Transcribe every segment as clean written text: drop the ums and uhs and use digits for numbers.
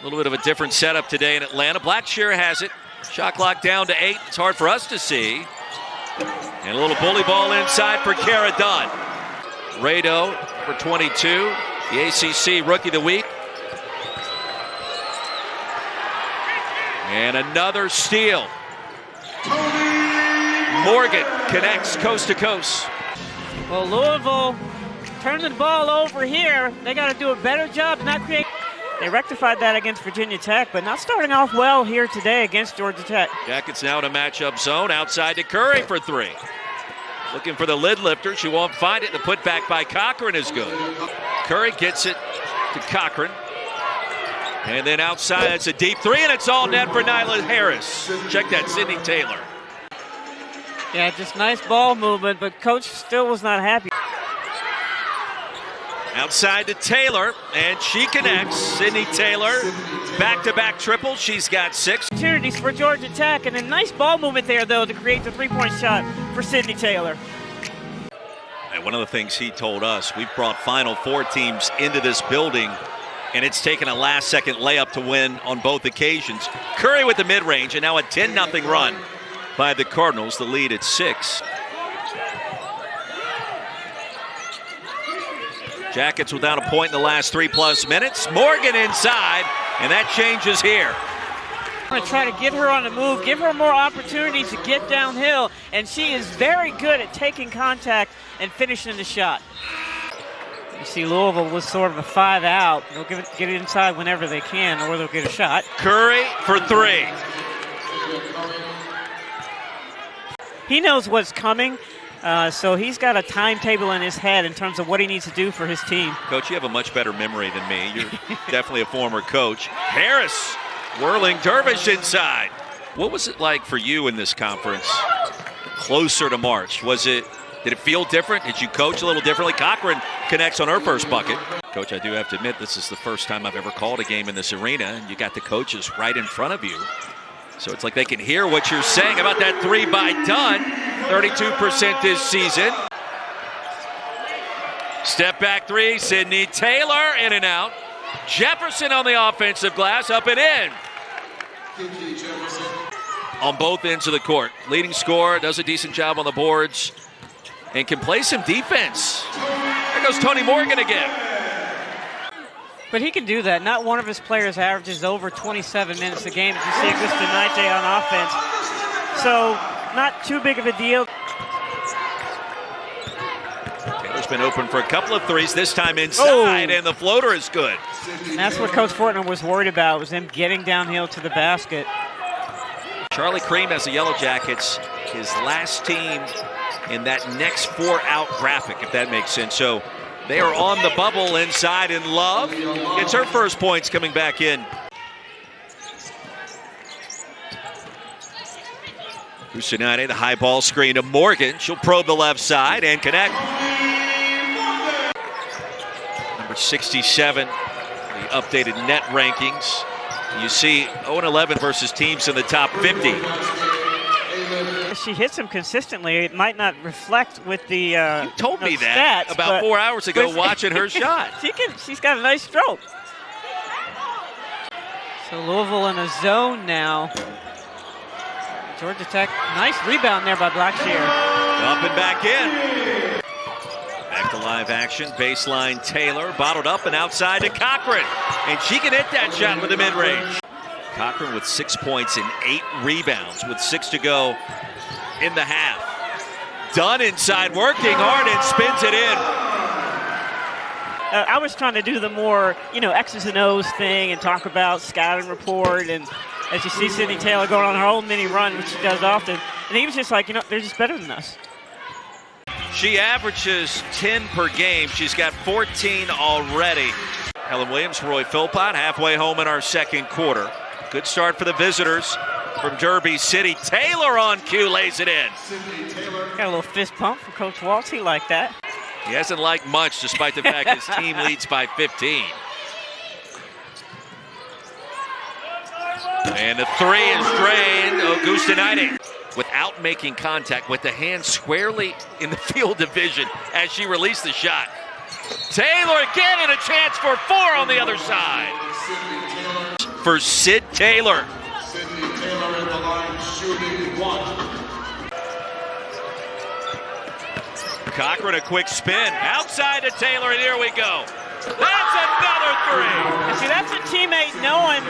A little bit of a different setup today in Atlanta. Blackshear has it. Shot clock down to 8. It's hard for us to see. And a little bully ball inside for Kara Dunn. Rado for 22, the ACC Rookie of the Week. And another steal. Morgan connects coast to coast. Well, Louisville turning the ball over here. They got to do a better job not creating. They rectified that against Virginia Tech, but not starting off well here today against Georgia Tech. Jackets now in a matchup zone. Outside to Curry for 3. Looking for the lid lifter. She won't find it. The putback by Cochran is good. Curry gets it to Cochran. And then outside, it's a deep 3, and it's all net for Nyla Harris. Check that, Sydney Taylor. Yeah, just nice ball movement, but coach still was not happy. Outside to Taylor, and she connects. Sydney Taylor, back-to-back triple. She's got 6. Opportunities for Georgia Tech, and a nice ball movement there, though, to create the three-point shot for Sydney Taylor. And one of the things he told us, we've brought Final Four teams into this building, and it's taken a last-second layup to win on both occasions. Curry with the mid-range, and now a 10-0 run by the Cardinals, the lead at 6. Jackets without a point in the last 3+ minutes. Morgan inside, and that changes here. I'm going to try to get her on the move, give her more opportunities to get downhill, and she is very good at taking contact and finishing the shot. You see Louisville was sort of a 5 out. They'll get it inside whenever they can, or they'll get a shot. Curry for 3. He knows what's coming. So he's got a timetable in his head in terms of what he needs to do for his team. Coach, you have a much better memory than me. You're definitely a former coach. Harris whirling Dervish inside. What was it like for you in this conference closer to March? Did it feel different? Did you coach a little differently? Cochran connects on her first bucket. Coach, I do have to admit, this is the first time I've ever called a game in this arena, and you got the coaches right in front of you. So it's like they can hear what you're saying about that 3 by Dunn. 32% this season. Step back 3, Sydney Taylor in and out. Jefferson on the offensive glass, up and in. On both ends of the court. Leading scorer, does a decent job on the boards, and can play some defense. There goes Tonie Morgan again. But he can do that. Not one of his players averages over 27 minutes a game. You see Augusta Night on offense. So not too big of a deal. Taylor's been open for a couple of 3s, this time inside, and the floater is good. And that's what Coach Fortner was worried about, was them getting downhill to the basket. Charlie Cream has the Yellow Jackets, his last team in that next 4-out graphic, if that makes sense. So they are on the bubble inside, and Love gets her first points coming back in. Kusanade, the high ball screen to Morgan. She'll probe the left side and connect. Number 67, the updated net rankings. You see 0-11 versus teams in the top 50. She hits him consistently. It might not reflect with the you told me that stats, about 4 hours ago watching her shot. She's got a nice stroke. So Louisville in a zone now. Georgia Tech, nice rebound there by Blackshear. Up and back in. Back to live action. Baseline Taylor, bottled up and outside to Cochran. And she can hit that shot with the mid-range. Cochran with 6 points and 8 rebounds with 6 to go in the half. Dunn inside, working hard, and spins it in. I was trying to do the more, X's and O's thing and talk about scouting report, and as you see Sydney Taylor going on her own mini run, which she does often, and he was just like, they're just better than us. She averages 10 per game. She's got 14 already. Helen Williams, Roy Philpott, halfway home in our second quarter. Good start for the visitors from Derby City. Taylor on cue, lays it in. Got a little fist pump from Coach Waltz. He liked that. He hasn't liked much, despite the fact his team leads by 15. And the 3 is drained. Augusta Night without making contact, with the hand squarely in the field division as she released the shot. Taylor again, and a chance for 4 on the other side. for Sid Taylor. Cochran a quick spin. Outside to Taylor, and here we go. That's another three. And see, that's a teammate knowing.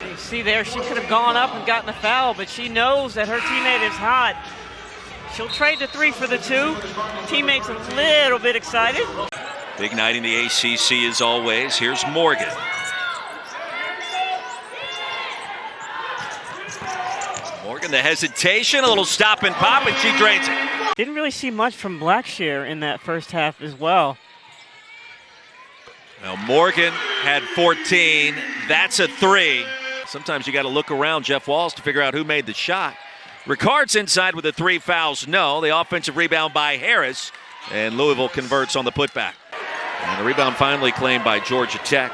You see there, she could have gone up and gotten a foul, but she knows that her teammate is hot. She'll trade the three for the two. Teammate's a little bit excited. Big night in the ACC as always. Here's Morgan. Morgan, the hesitation, a little stop and pop, and she drains it. Didn't really see much from Blackshear in that first half as well. Now Morgan had 14. That's a three. Sometimes you got to look around Jeff Walz to figure out who made the shot. Ricard's inside with the 3 fouls. No, the offensive rebound by Harris, and Louisville converts on the putback. And the rebound finally claimed by Georgia Tech.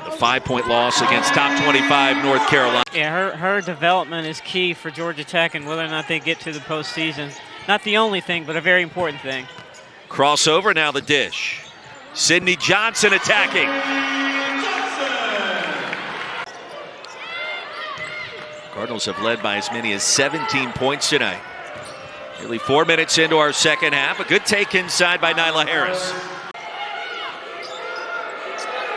The 5-point loss against top 25 North Carolina. Yeah, her development is key for Georgia Tech and whether or not they get to the postseason. Not the only thing, but a very important thing. Crossover, now the dish. Sydney Johnson attacking. Cardinals have led by as many as 17 points tonight. Nearly 4 minutes into our second half. A good take inside by Nyla Harris.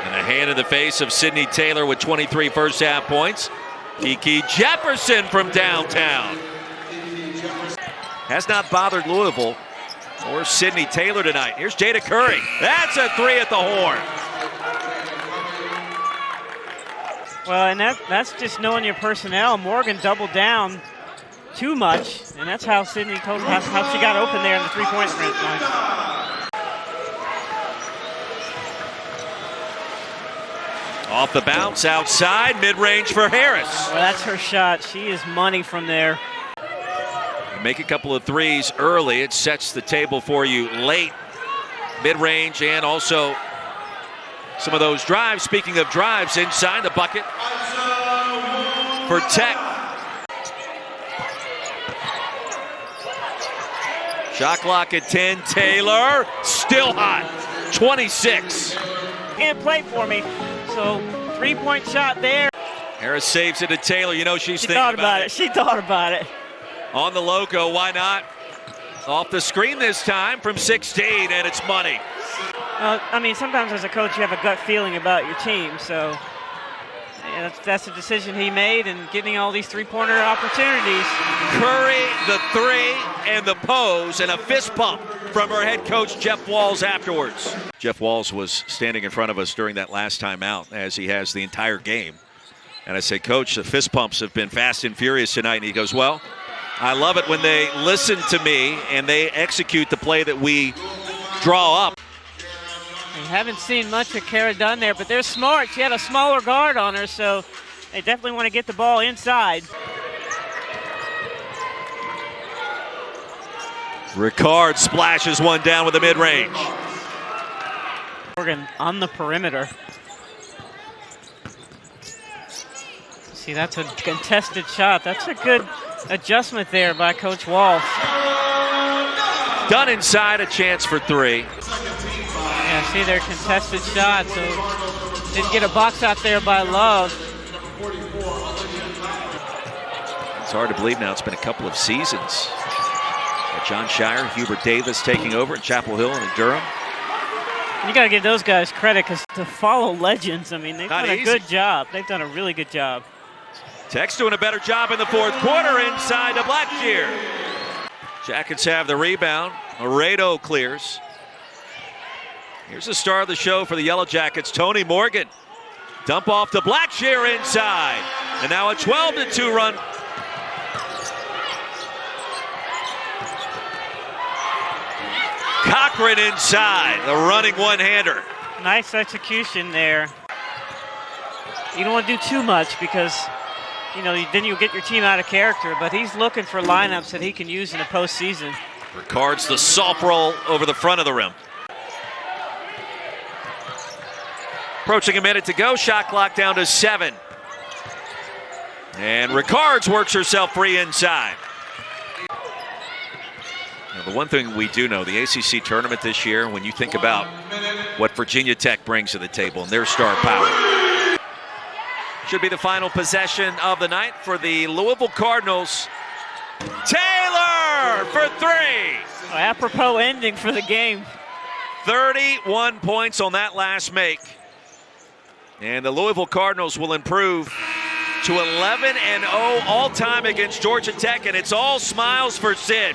And a hand in the face of Sydney Taylor with 23 first half points. Kiki Jefferson from downtown. Has not bothered Louisville or Sydney Taylor tonight. Here's Jayda Curry. That's a three at the horn. Well, and that's just knowing your personnel. Morgan doubled down too much, and that's how Sydney told how she got open there in the three-point line. Off the bounce, outside, mid-range for Harris. Well, that's her shot. She is money from there. Make a couple of threes early. It sets the table for you late. Mid-range and also some of those drives. Speaking of drives, inside the bucket for Tech. Shot clock at 10. Taylor still hot. 26. Can't play for me. So 3-point shot there. Harris saves it to Taylor. You know she's thinking about it. She thought about it. On the logo, why not? Off the screen this time from 16, and it's money. I mean, sometimes as a coach, you have a gut feeling about your team. So yeah, that's the decision he made, and getting all these three-pointer opportunities. Curry, the three, and the pose, and a fist pump from her head coach, Jeff Walz, afterwards. Jeff Walz was standing in front of us during that last time out, as he has the entire game. And I said, Coach, the fist pumps have been fast and furious tonight. And he goes, well, I love it when they listen to me and they execute the play that we draw up. I haven't seen much of Kara Dunn there, but they're smart. She had a smaller guard on her, so they definitely want to get the ball inside. Ricard splashes one down with a mid-range. Morgan on the perimeter. See, that's a contested shot. That's a good adjustment there by Coach Walz. Dunn inside, a chance for three. Yeah, see their contested shot, so didn't get a box out there by Love. It's hard to believe now it's been a couple of seasons. John Shire, Hubert Davis taking over at Chapel Hill and in Durham. You got to give those guys credit because to follow legends, I mean, they've done a good job. They've done a really good job. Tech's doing a better job in the fourth quarter inside to Blackshear. Jackets have the rebound. Laredo clears. Here's the star of the show for the Yellow Jackets, Tonie Morgan. Dump off to Blackshear inside. And now a 12-2 run. Cochran inside, the running one-hander. Nice execution there. You don't want to do too much because, you know, then you'll get your team out of character, but he's looking for lineups that he can use in the postseason. Ricard's the soft roll over the front of the rim. Approaching a minute to go, shot clock down to 7. And Ricard's works herself free inside. Now, the one thing we do know, the ACC tournament this year, when you think about what Virginia Tech brings to the table and their star power. Should be the final possession of the night for the Louisville Cardinals. Taylor for three. Apropos ending for the game. 31 points on that last make. And the Louisville Cardinals will improve to 11-0 all-time against Georgia Tech, and it's all smiles for Sid.